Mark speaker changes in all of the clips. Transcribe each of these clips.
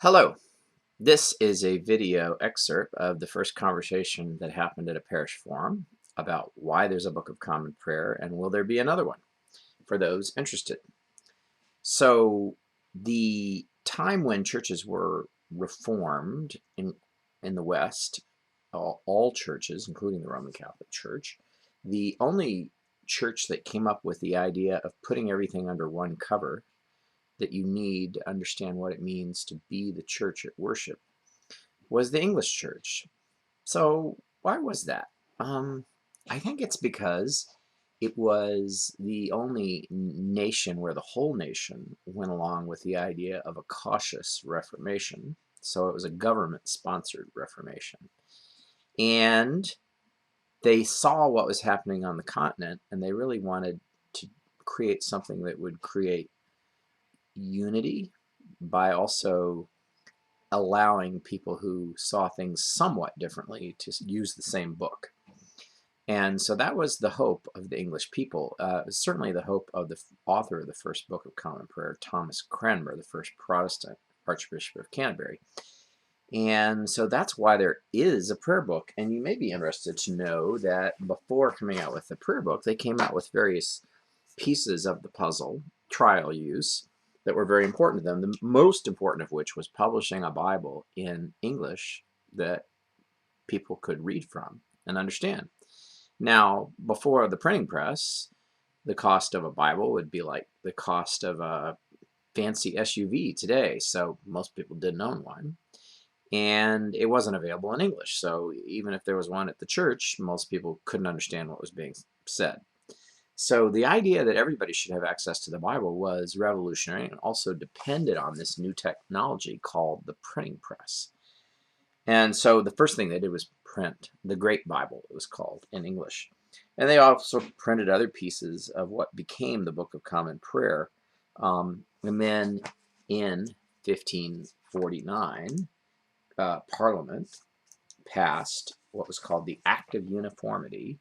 Speaker 1: Hello, this is a video excerpt of the first conversation that happened at a parish forum about why there's a Book of Common Prayer and will there be another one for those interested. So the time when churches were reformed in the West, all churches, including the Roman Catholic Church, the only church that came up with the idea of putting everything under one cover that you need to understand what it means to be the church at worship was the English church. So why was that? I think it's because it was the only nation where the whole nation went along with the idea of a cautious reformation. So it was a government-sponsored reformation. And they saw what was happening on the continent, and they really wanted to create something that would create unity by also allowing people who saw things somewhat differently to use the same book. And so that was the hope of the English people. It was certainly the hope of the author of the first Book of Common Prayer, Thomas Cranmer, the first Protestant Archbishop of Canterbury. And so that's why there is a prayer book. And you may be interested to know that before coming out with the prayer book, they came out with various pieces of the puzzle, trial use, that were very important to them, the most important of which was publishing a Bible in English that people could read from and understand. Now, before the printing press, the cost of a Bible would be like the cost of a fancy SUV today, so most people didn't own one. And it wasn't available in English, so even if there was one at the church, most people couldn't understand what was being said. So the idea that everybody should have access to the Bible was revolutionary and also depended on this new technology called the printing press. And so the first thing they did was print the Great Bible, it was called, in English. And they also printed other pieces of what became the Book of Common Prayer. And then in 1549, Parliament passed what was called the Act of Uniformity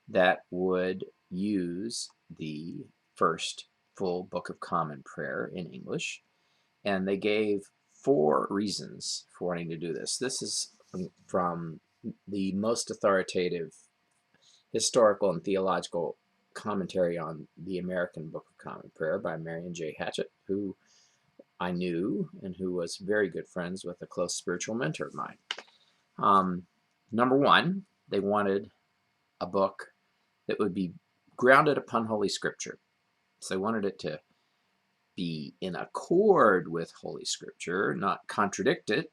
Speaker 1: that would use the first full Book of Common Prayer in English. And they gave 4 reasons for wanting to do this. This is from the most authoritative historical and theological commentary on the American Book of Common Prayer by Marion J. Hatchett, who I knew and who was very good friends with a close spiritual mentor of mine. Number 1, they wanted a book that would be grounded upon Holy Scripture. So they wanted it to be in accord with Holy Scripture, not contradict it,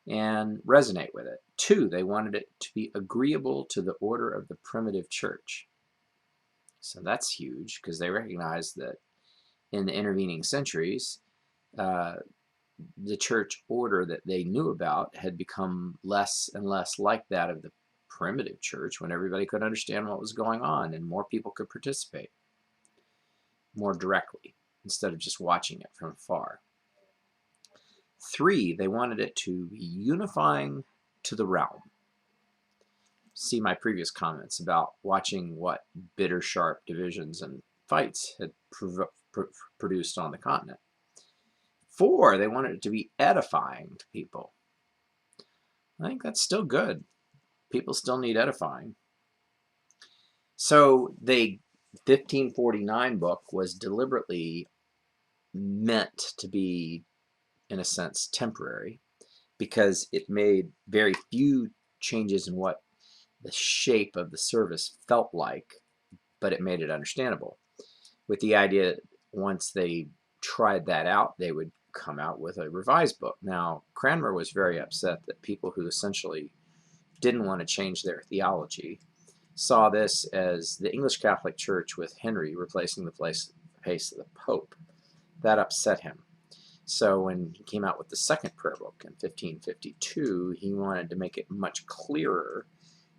Speaker 1: and resonate with it. 2, they wanted it to be agreeable to the order of the primitive church. So that's huge because they recognized that in the intervening centuries, the church order that they knew about had become less and less like that of the primitive church when everybody could understand what was going on and more people could participate more directly instead of just watching it from afar. 3, they wanted it to be unifying to the realm. See my previous comments about watching what bitter, sharp divisions and fights had produced on the continent. 4, they wanted it to be edifying to people. I think that's still good. People still need edifying. So the 1549 book was deliberately meant to be, in a sense, temporary because it made very few changes in what the shape of the service felt like, but it made it understandable. With the idea that once they tried that out, they would come out with a revised book. Now, Cranmer was very upset that people who essentially didn't want to change their theology saw this as the English Catholic Church with Henry replacing the place of the Pope. That upset him. So when he came out with the second prayer book in 1552, he wanted to make it much clearer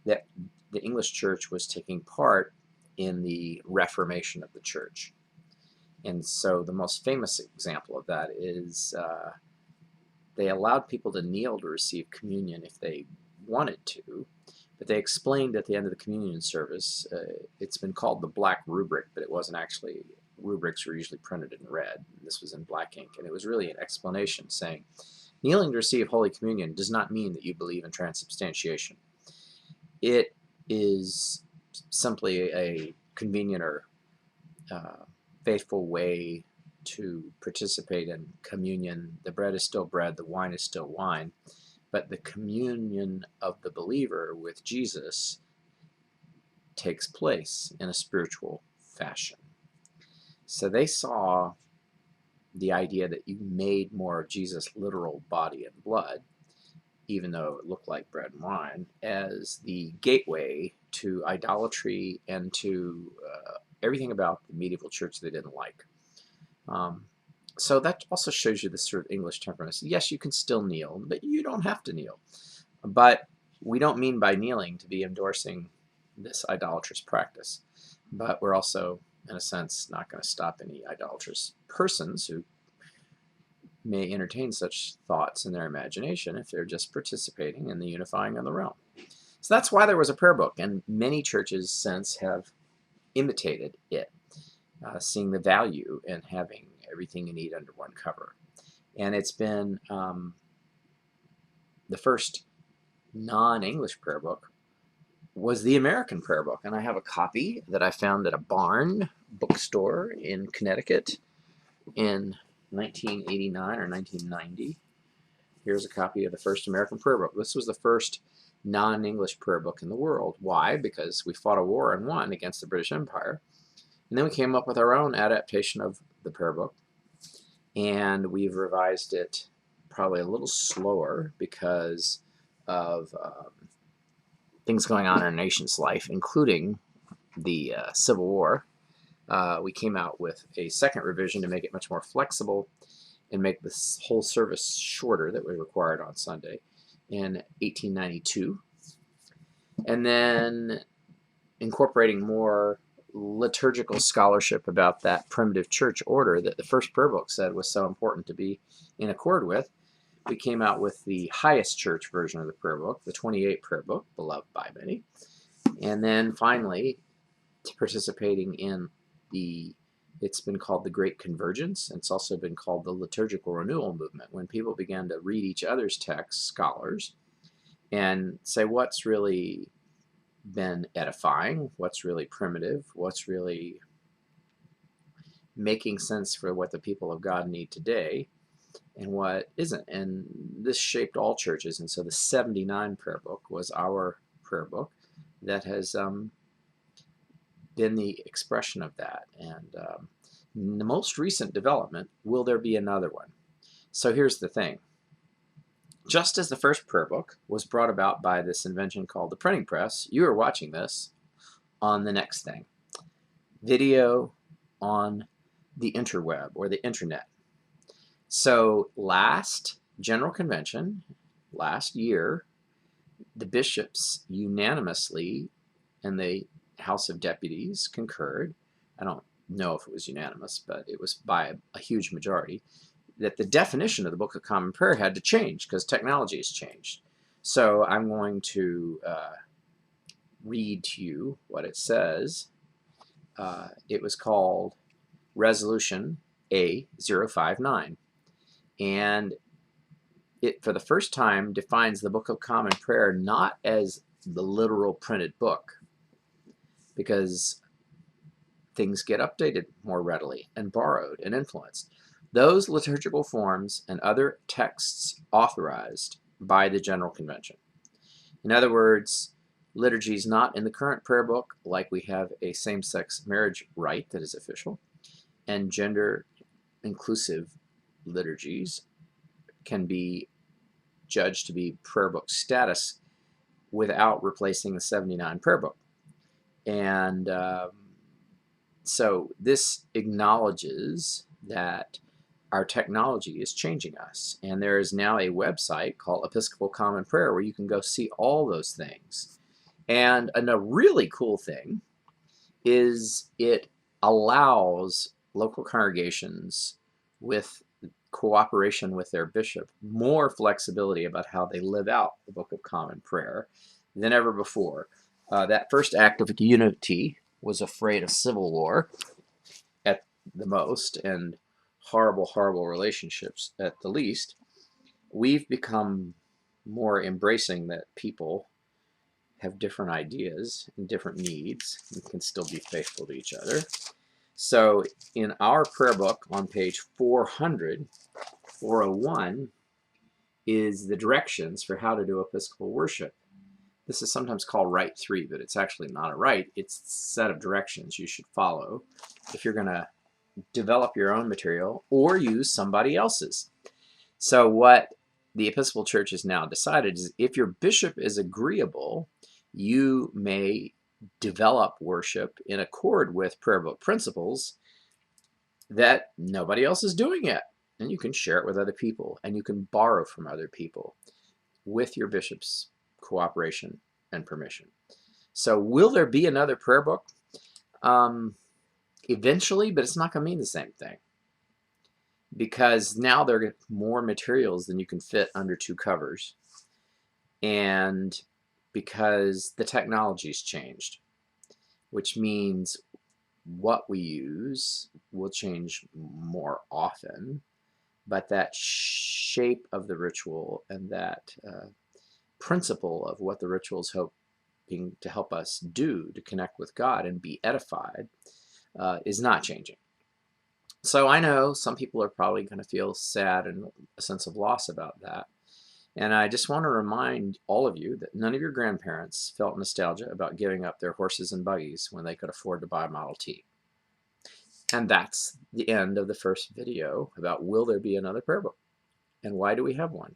Speaker 1: that the English Church was taking part in the reformation of the Church. And so the most famous example of that is they allowed people to kneel to receive communion if they wanted to, but they explained at the end of the communion service, it's been called the Black Rubric, but it wasn't actually rubrics were usually printed in red. This was in black ink, and it was really an explanation saying, kneeling to receive Holy Communion does not mean that you believe in transubstantiation. It is simply a convenient or faithful way to participate in communion. The bread is still bread, the wine is still wine, but the communion of the believer with Jesus takes place in a spiritual fashion. So they saw the idea that you made more of Jesus' literal body and blood, even though it looked like bread and wine, as the gateway to idolatry and to everything about the medieval church they didn't like. So that also shows you this sort of English temperament. Yes, you can still kneel, but you don't have to kneel. But we don't mean by kneeling to be endorsing this idolatrous practice. But we're also, in a sense, not going to stop any idolatrous persons who may entertain such thoughts in their imagination if they're just participating in the unifying of the realm. So that's why there was a prayer book, and many churches since have imitated it, seeing the value in having everything you need under one cover. And it's been the first non-English prayer book was the American prayer book, and I have a copy that I found at a barn bookstore in Connecticut in 1989 or 1990. Here's a copy of the first American prayer book. This was the first non-English prayer book in the world. Why? Because we fought a war and won against the British Empire. And then we came up with our own adaptation of the prayer book. And we've revised it probably a little slower because of things going on in our nation's life, including the Civil War. We came out with a second revision to make it much more flexible and make this whole service shorter that we required on Sunday in 1892. And then incorporating more liturgical scholarship about that primitive church order that the first prayer book said was so important to be in accord with, we came out with the highest church version of the prayer book, the 28 prayer book, beloved by many. And then finally, participating in it's been called the Great Convergence. It's also been called the Liturgical Renewal Movement, when people began to read each other's texts, scholars, and say what's really been edifying, what's really primitive, what's really making sense for what the people of God need today, and what isn't. And this shaped all churches. And so the 79 prayer book was our prayer book that has been the expression of that. And the most recent development, will there be another one? So here's the thing. Just as the first prayer book was brought about by this invention called the printing press, you are watching this on the next thing. Video on the interweb or the internet. So last General Convention, last year, the bishops unanimously and the House of Deputies concurred, I don't know if it was unanimous, but it was by a huge majority, that the definition of the Book of Common Prayer had to change because technology has changed. So I'm going to read to you what it says. It was called Resolution A059, and it, for the first time, defines the Book of Common Prayer not as the literal printed book, because things get updated more readily and borrowed and influenced. Those liturgical forms and other texts authorized by the General Convention. In other words, liturgies not in the current prayer book, like we have a same-sex marriage rite that is official, and gender-inclusive liturgies can be judged to be prayer book status without replacing the 79 prayer book. And so this acknowledges that our technology is changing us. And there is now a website called Episcopal Common Prayer where you can go see all those things. And a really cool thing is it allows local congregations, with cooperation with their bishop, more flexibility about how they live out the Book of Common Prayer than ever before. That first act of unity was afraid of civil war the most, and horrible, horrible relationships at the least, we've become more embracing that people have different ideas and different needs and can still be faithful to each other. So in our prayer book on page 400, 401 is the directions for how to do Episcopal worship. This is sometimes called Rite 3, but it's actually not a rite. It's a set of directions you should follow if you're going to develop your own material or use somebody else's. So what the Episcopal Church has now decided is if your bishop is agreeable, you may develop worship in accord with prayer book principles that nobody else is doing yet. And you can share it with other people, and you can borrow from other people with your bishop's cooperation and permission. So will there be another prayer book? Eventually, but it's not going to mean the same thing, because now there are more materials than you can fit under 2 covers, and because the technology's changed, which means what we use will change more often, but that shape of the ritual and that principle of what the ritual's hoping to help us do to connect with God and be edified is not changing. So I know some people are probably going to feel sad and a sense of loss about that. And I just want to remind all of you that none of your grandparents felt nostalgia about giving up their horses and buggies when they could afford to buy a Model T. And that's the end of the first video about will there be another prayer book and why do we have one?